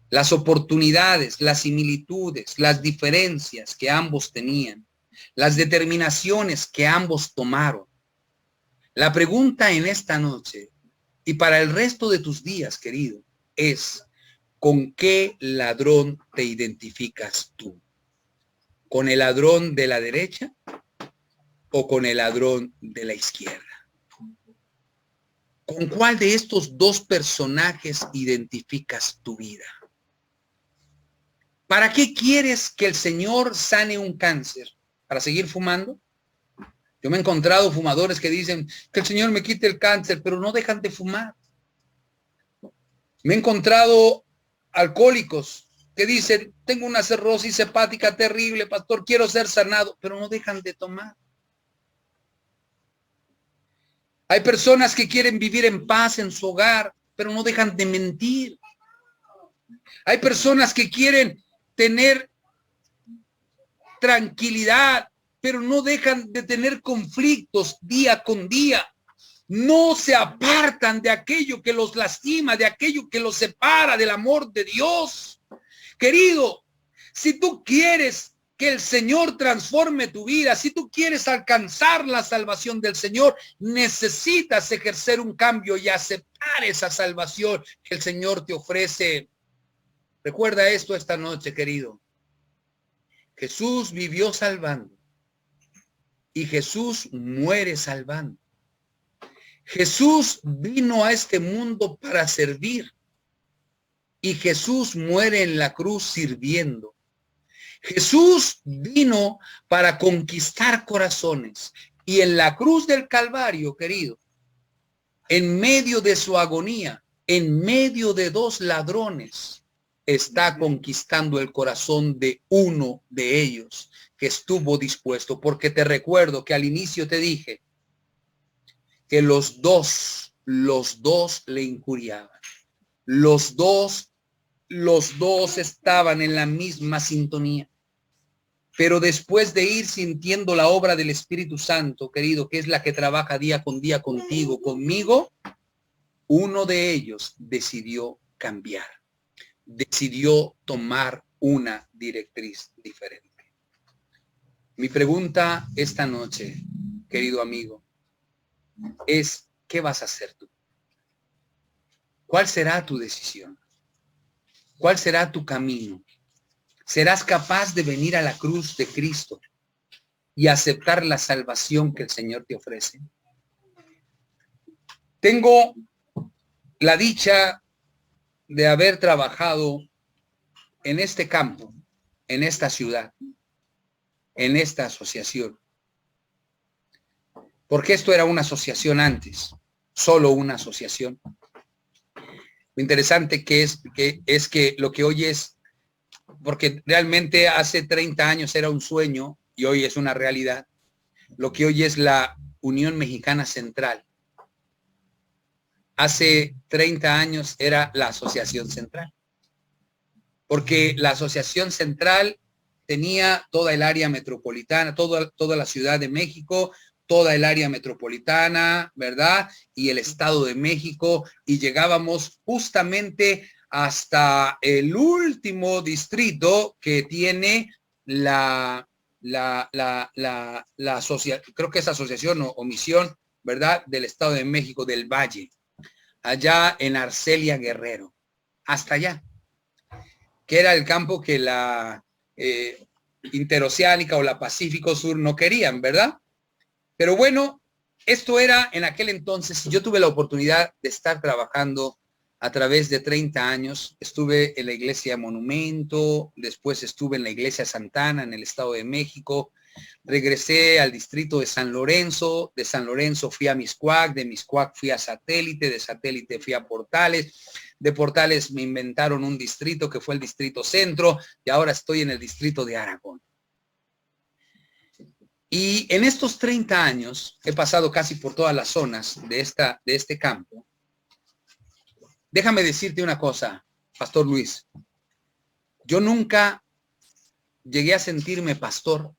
las oportunidades, las similitudes, las diferencias que ambos tenían, las determinaciones que ambos tomaron, la pregunta en esta noche y para el resto de tus días, querido, es: ¿con qué ladrón te identificas tú? ¿Con el ladrón de la derecha o con el ladrón de la izquierda? ¿Con cuál de estos dos personajes identificas tu vida? ¿Para qué quieres que el Señor sane un cáncer? ¿Para seguir fumando? Yo me he encontrado fumadores que dicen que el Señor me quite el cáncer, pero no dejan de fumar. Me he encontrado alcohólicos que dicen, tengo una cirrosis hepática terrible, pastor, quiero ser sanado, pero no dejan de tomar. Hay personas que quieren vivir en paz en su hogar, pero no dejan de mentir. Hay personas que quieren tener tranquilidad, pero no dejan de tener conflictos día con día. No se apartan de aquello que los lastima, de aquello que los separa del amor de Dios. Querido, si tú quieres que el Señor transforme tu vida, si tú quieres alcanzar la salvación del Señor, necesitas ejercer un cambio y aceptar esa salvación que el Señor te ofrece. Recuerda esto esta noche, querido. Jesús vivió salvando y Jesús muere salvando. Jesús vino a este mundo para servir y Jesús muere en la cruz sirviendo. Jesús vino para conquistar corazones y en la cruz del Calvario, querido, en medio de su agonía, en medio de dos ladrones, está conquistando el corazón de uno de ellos que estuvo dispuesto, porque te recuerdo que al inicio te dije que los dos le injuriaban. Los dos estaban en la misma sintonía. Pero después de ir sintiendo la obra del Espíritu Santo, querido, que es la que trabaja día con día contigo, conmigo, uno de ellos decidió cambiar. Decidió tomar una directriz diferente. Mi pregunta esta noche, querido amigo, es, ¿qué vas a hacer tú? ¿Cuál será tu decisión? ¿Cuál será tu camino? ¿Serás capaz de venir a la cruz de Cristo y aceptar la salvación que el Señor te ofrece? Tengo la dicha de haber trabajado en este campo, en esta ciudad, en esta asociación. Porque esto era una asociación antes, solo una asociación. Lo interesante es que lo que hoy es, porque realmente hace 30 años era un sueño y hoy es una realidad, lo que hoy es la Unión Mexicana Central. Hace 30 años era la Asociación Central, porque la Asociación Central tenía toda el área metropolitana, toda la Ciudad de México, toda el área metropolitana, ¿verdad? Y el Estado de México, y llegábamos justamente hasta el último distrito que tiene la asociación, creo que es asociación o misión, ¿verdad? Del Estado de México, del Valle, allá en Arcelia Guerrero, hasta allá, que era el campo que la Interoceánica o la Pacífico Sur no querían, ¿verdad? Pero bueno, esto era en aquel entonces, y yo tuve la oportunidad de estar trabajando a través de 30 años. Estuve en la iglesia Monumento, después estuve en la iglesia Santana en el Estado de México, regresé al distrito de San Lorenzo, de San Lorenzo fui a Mixcoac, de Mixcoac fui a Satélite, de Satélite fui a Portales, de Portales me inventaron un distrito que fue el distrito Centro, y ahora estoy en el distrito de Aragón. Y en estos 30 años he pasado casi por todas las zonas de este campo. Déjame decirte una cosa, Pastor Luis. Yo nunca llegué a sentirme pastor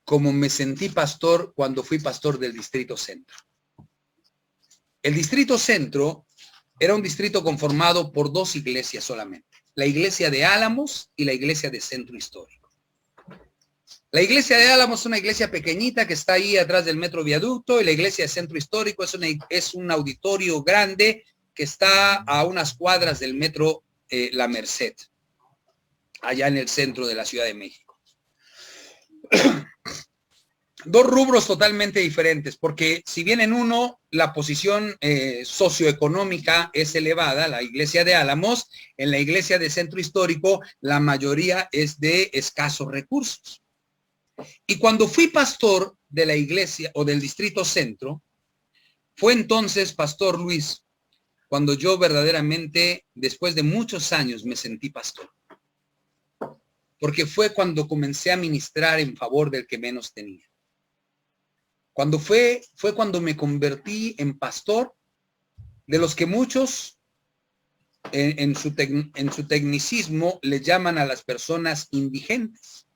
como me sentí pastor cuando fui pastor del Distrito Centro. El Distrito Centro era un distrito conformado por 2 iglesias solamente. La iglesia de Álamos y la iglesia de Centro Histórico. La iglesia de Álamos es una iglesia pequeñita que está ahí atrás del Metro Viaducto, y la iglesia de Centro Histórico es un auditorio grande que está a unas cuadras del Metro La Merced, allá en el centro de la Ciudad de México. 2 rubros totalmente diferentes, porque si bien en uno la posición socioeconómica es elevada, la iglesia de Álamos, en la iglesia de Centro Histórico la mayoría es de escasos recursos. Y cuando fui pastor de la iglesia o del Distrito Centro, fue entonces, Pastor Luis, cuando yo verdaderamente, después de muchos años, me sentí pastor. Porque fue cuando comencé a ministrar en favor del que menos tenía. Cuando fue cuando me convertí en pastor de los que muchos en su tecnicismo le llaman a las personas indigentes,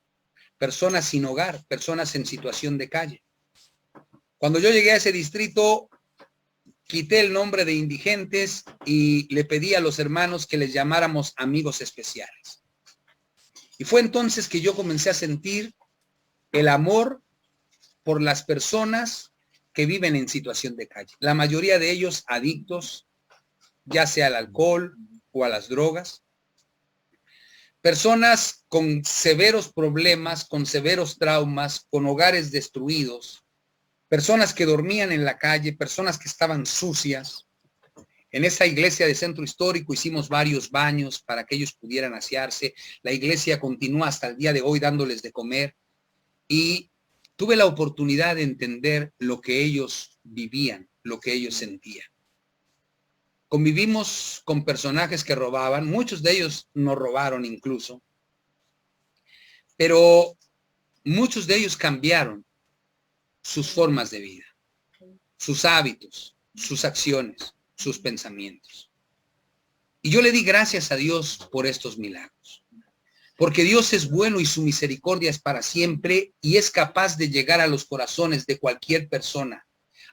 personas sin hogar, personas en situación de calle. Cuando yo llegué a ese distrito, quité el nombre de indigentes y le pedí a los hermanos que les llamáramos amigos especiales. Y fue entonces que yo comencé a sentir el amor por las personas que viven en situación de calle. La mayoría de ellos adictos, ya sea al alcohol o a las drogas. Personas con severos problemas, con severos traumas, con hogares destruidos. Personas que dormían en la calle, personas que estaban sucias. En esa iglesia de Centro Histórico hicimos varios baños para que ellos pudieran asearse. La iglesia continúa hasta el día de hoy dándoles de comer. Y tuve la oportunidad de entender lo que ellos vivían, lo que ellos sentían. Convivimos con personajes que robaban, muchos de ellos nos robaron incluso, pero muchos de ellos cambiaron sus formas de vida, sus hábitos, sus acciones, sus pensamientos. Y yo le di gracias a Dios por estos milagros. Porque Dios es bueno y su misericordia es para siempre y es capaz de llegar a los corazones de cualquier persona.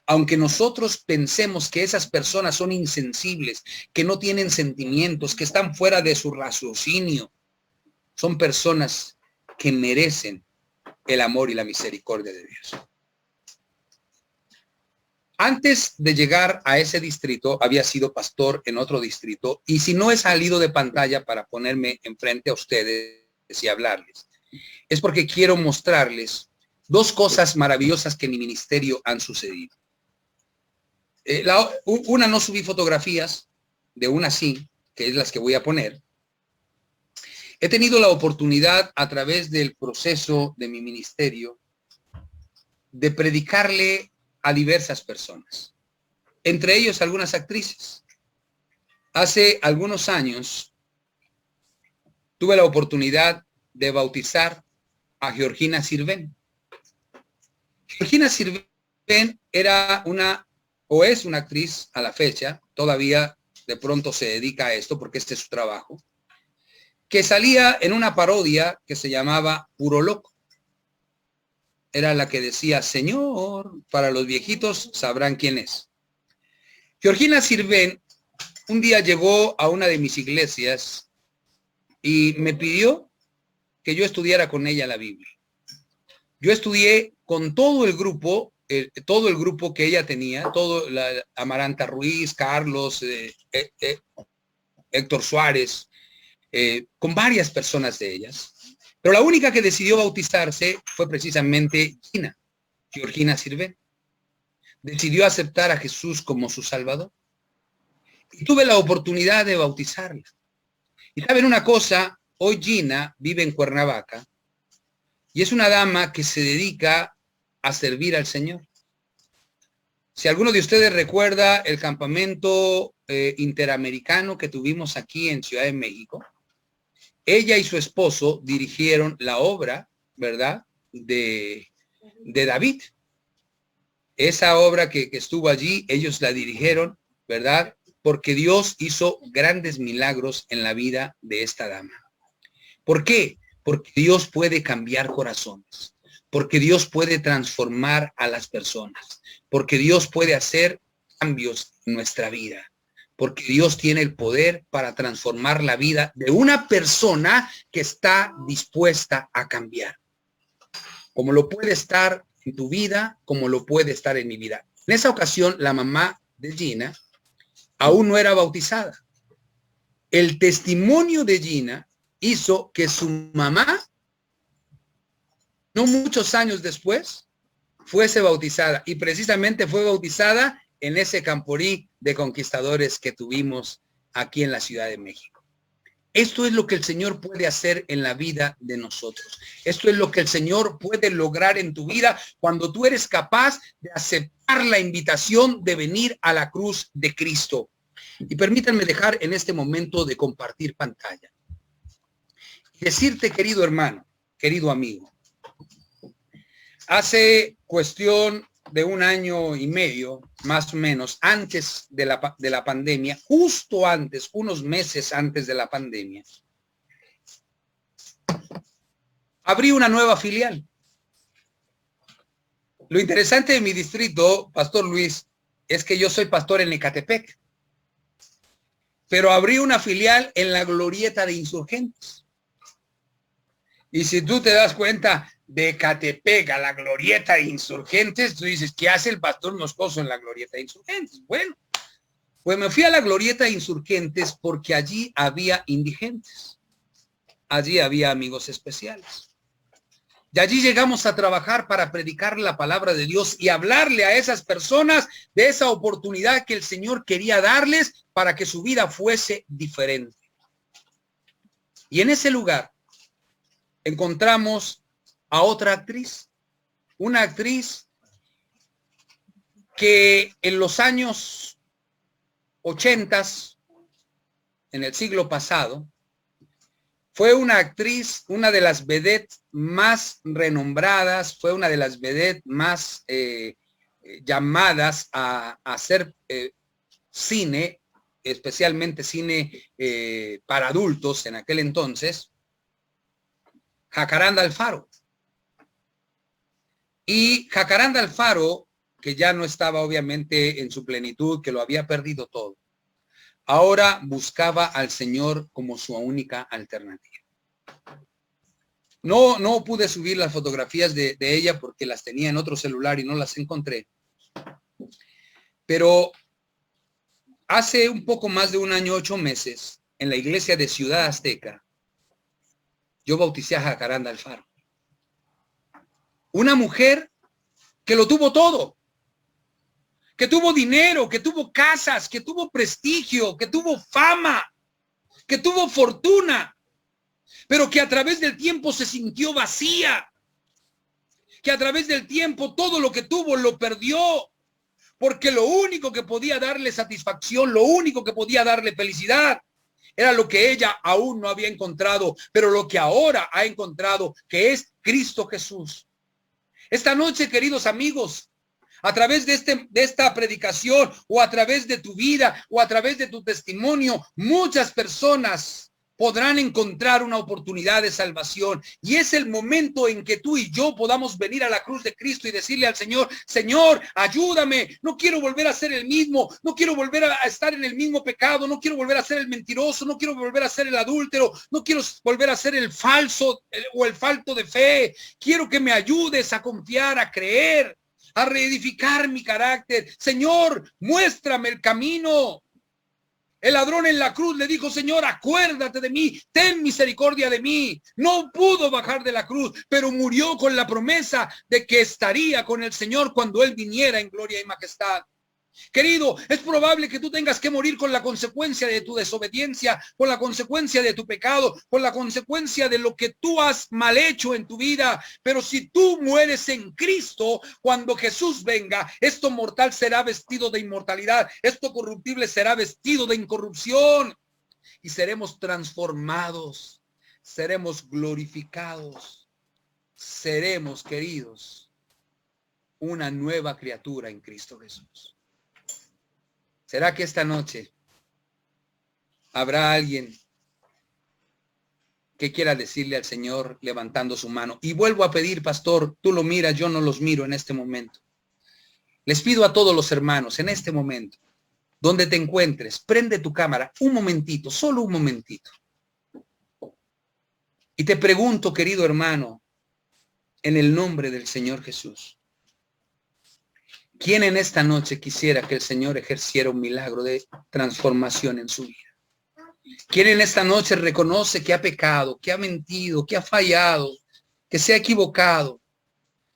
Aunque nosotros pensemos que esas personas son insensibles, que no tienen sentimientos, que están fuera de su raciocinio, son personas que merecen el amor y la misericordia de Dios. Antes de llegar a ese distrito, había sido pastor en otro distrito, y si no he salido de pantalla para ponerme enfrente a ustedes y hablarles, es porque quiero mostrarles dos cosas maravillosas que en mi ministerio han sucedido. Una, no subí fotografías, de una sí, que es las que voy a poner. He tenido la oportunidad a través del proceso de mi ministerio de predicarle a diversas personas, entre ellos algunas actrices. Hace algunos años tuve la oportunidad de bautizar a Georgina Sirven. Georgina Sirven era o es una actriz a la fecha, todavía de pronto se dedica a esto porque este es su trabajo, que salía en una parodia que se llamaba Puro Loco. Era la que decía, Señor, para los viejitos sabrán quién es. Georgina Sirven un día llegó a una de mis iglesias y me pidió que yo estudiara con ella la Biblia. Yo estudié con todo el grupo que ella tenía, Amaranta Ruiz, Carlos, Héctor Suárez, con varias personas de ellas. Pero la única que decidió bautizarse fue precisamente Georgina Sirven. Decidió aceptar a Jesús como su Salvador. Y tuve la oportunidad de bautizarla. Y saben una cosa, hoy Gina vive en Cuernavaca y es una dama que se dedica a servir al Señor. Si alguno de ustedes recuerda el campamento interamericano que tuvimos aquí en Ciudad de México, ella y su esposo dirigieron la obra, ¿verdad?, de David. Esa obra que estuvo allí, ellos la dirigieron, ¿verdad?, porque Dios hizo grandes milagros en la vida de esta dama. ¿Por qué? Porque Dios puede cambiar corazones, porque Dios puede transformar a las personas, porque Dios puede hacer cambios en nuestra vida, porque Dios tiene el poder para transformar la vida de una persona que está dispuesta a cambiar, como lo puede estar en tu vida, como lo puede estar en mi vida. En esa ocasión, la mamá de Gina aún no era bautizada. El testimonio de Gina hizo que su mamá, no muchos años después, fuese bautizada, y precisamente fue bautizada en ese camporí de conquistadores que tuvimos aquí en la Ciudad de México. Esto es lo que el Señor puede hacer en la vida de nosotros. Esto es lo que el Señor puede lograr en tu vida cuando tú eres capaz de aceptar la invitación de venir a la cruz de Cristo. Y permítanme dejar en este momento de compartir pantalla y decirte, querido hermano, querido amigo, hace cuestión de 1 año y medio, más o menos, antes de la pandemia, justo antes, unos meses antes de la pandemia, abrí una nueva filial. Lo interesante de mi distrito, Pastor Luis, es que yo soy pastor en Ecatepec, pero abrí una filial en la Glorieta de Insurgentes. Y si tú te das cuenta, de Ecatepec a la Glorieta de Insurgentes, tú dices, ¿qué hace el pastor Moscoso en la Glorieta de Insurgentes? Bueno, pues me fui a la Glorieta de Insurgentes porque allí había indigentes. Allí había amigos especiales. Y allí llegamos a trabajar para predicar la palabra de Dios y hablarle a esas personas de esa oportunidad que el Señor quería darles para que su vida fuese diferente. Y en ese lugar encontramos a otra actriz, una actriz que en los años 80, en el siglo pasado, fue una actriz, una de las vedettes más renombradas, fue una de las vedettes más llamadas a hacer cine, especialmente cine para adultos en aquel entonces, Jacaranda Alfaro. Y Jacaranda Alfaro, que ya no estaba obviamente en su plenitud, que lo había perdido todo, ahora buscaba al Señor como su única alternativa. No pude subir las fotografías de ella porque las tenía en otro celular y no las encontré. Pero hace un poco más de 1 año, 8 meses, en la iglesia de Ciudad Azteca, yo bauticé a Jacaranda Alfaro. Una mujer que lo tuvo todo, que tuvo dinero, que tuvo casas, que tuvo prestigio, que tuvo fama, que tuvo fortuna, pero que a través del tiempo se sintió vacía, que a través del tiempo todo lo que tuvo lo perdió, porque lo único que podía darle satisfacción, lo único que podía darle felicidad, era lo que ella aún no había encontrado, pero lo que ahora ha encontrado, que es Cristo Jesús. Esta noche, queridos amigos, a través de esta predicación, o a través de tu vida, o a través de tu testimonio, muchas personas podrán encontrar una oportunidad de salvación. Y es el momento en que tú y yo podamos venir a la cruz de Cristo y decirle al Señor: Señor, ayúdame, no quiero volver a ser el mismo, no quiero volver a estar en el mismo pecado, no quiero volver a ser el mentiroso, no quiero volver a ser el adúltero, no quiero volver a ser el falso o el falto de fe. Quiero que me ayudes a confiar, a creer, a reedificar mi carácter. Señor, muéstrame el camino. El ladrón en la cruz le dijo: Señor, acuérdate de mí, ten misericordia de mí. No pudo bajar de la cruz, pero murió con la promesa de que estaría con el Señor cuando Él viniera en gloria y majestad. Querido, es probable que tú tengas que morir con la consecuencia de tu desobediencia, con la consecuencia de tu pecado, con la consecuencia de lo que tú has mal hecho en tu vida. Pero si tú mueres en Cristo, cuando Jesús venga, esto mortal será vestido de inmortalidad, esto corruptible será vestido de incorrupción, y seremos transformados, seremos glorificados, seremos, queridos, una nueva criatura en Cristo Jesús. ¿Será que esta noche habrá alguien que quiera decirle al Señor levantando su mano? Y vuelvo a pedir, pastor, tú lo miras, yo no los miro en este momento. Les pido a todos los hermanos en este momento, donde te encuentres, prende tu cámara un momentito, solo un momentito. Y te pregunto, querido hermano, en el nombre del Señor Jesús, ¿quién en esta noche quisiera que el Señor ejerciera un milagro de transformación en su vida? ¿Quién en esta noche reconoce que ha pecado, que ha mentido, que ha fallado, que se ha equivocado,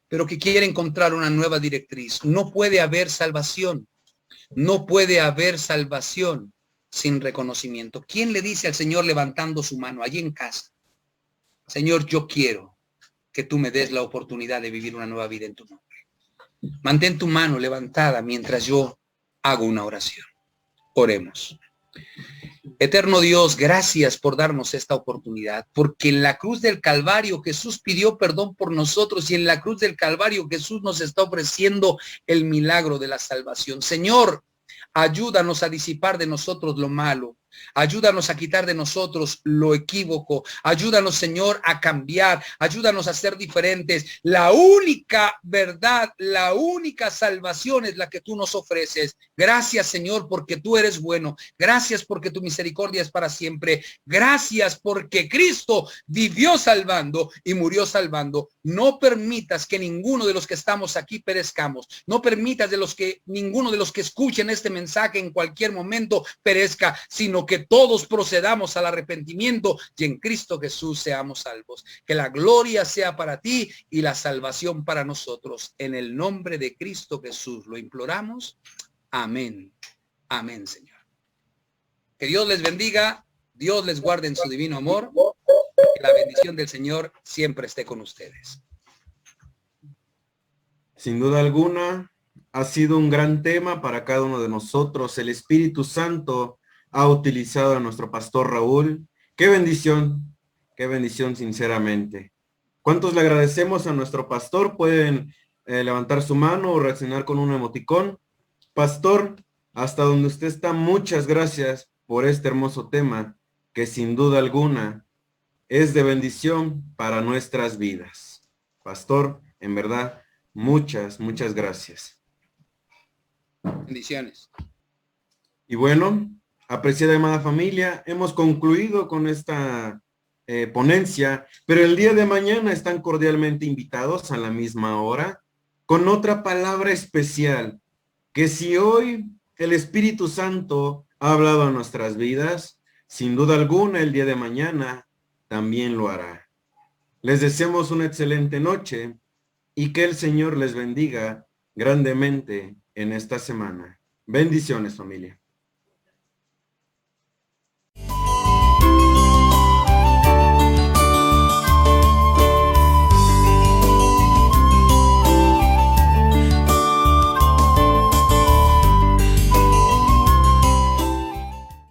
pero que quiere encontrar una nueva directriz? No puede haber salvación. No puede haber salvación sin reconocimiento. ¿Quién le dice al Señor levantando su mano allí en casa: Señor, yo quiero que tú me des la oportunidad de vivir una nueva vida en tu nombre? Mantén tu mano levantada mientras yo hago una oración. Oremos. Eterno Dios, gracias por darnos esta oportunidad, porque en la cruz del Calvario Jesús pidió perdón por nosotros, y en la cruz del Calvario Jesús nos está ofreciendo el milagro de la salvación. Señor, ayúdanos a disipar de nosotros lo malo. Ayúdanos a quitar de nosotros lo equívoco. Ayúdanos, Señor, a cambiar. Ayúdanos a ser diferentes. La única verdad, la única salvación es la que tú nos ofreces. Gracias, Señor, porque tú eres bueno. Gracias porque tu misericordia es para siempre. Gracias porque Cristo vivió salvando y murió salvando. No permitas que ninguno de los que estamos aquí perezcamos. No permitas ninguno de los que escuchen este mensaje en cualquier momento perezca, sino que todos procedamos al arrepentimiento y en Cristo Jesús seamos salvos. Que la gloria sea para ti y la salvación para nosotros. En el nombre de Cristo Jesús lo imploramos. Amén. Amén, Señor. Que Dios les bendiga. Dios les guarde en su divino amor. Que la bendición del Señor siempre esté con ustedes. Sin duda alguna, ha sido un gran tema para cada uno de nosotros. El Espíritu Santo ha utilizado a nuestro pastor Raúl. Qué bendición sinceramente. ¿Cuántos le agradecemos a nuestro pastor? Pueden levantar su mano o reaccionar con un emoticón. Pastor, hasta donde usted está, muchas gracias por este hermoso tema, que sin duda alguna es de bendición para nuestras vidas. Pastor, en verdad, muchas gracias. Bendiciones. Y bueno, apreciada amada familia, hemos concluido con esta ponencia, pero el día de mañana están cordialmente invitados a la misma hora con otra palabra especial, que si hoy el Espíritu Santo ha hablado a nuestras vidas, sin duda alguna el día de mañana también lo hará. Les deseamos una excelente noche y que el Señor les bendiga grandemente en esta semana. Bendiciones, familia.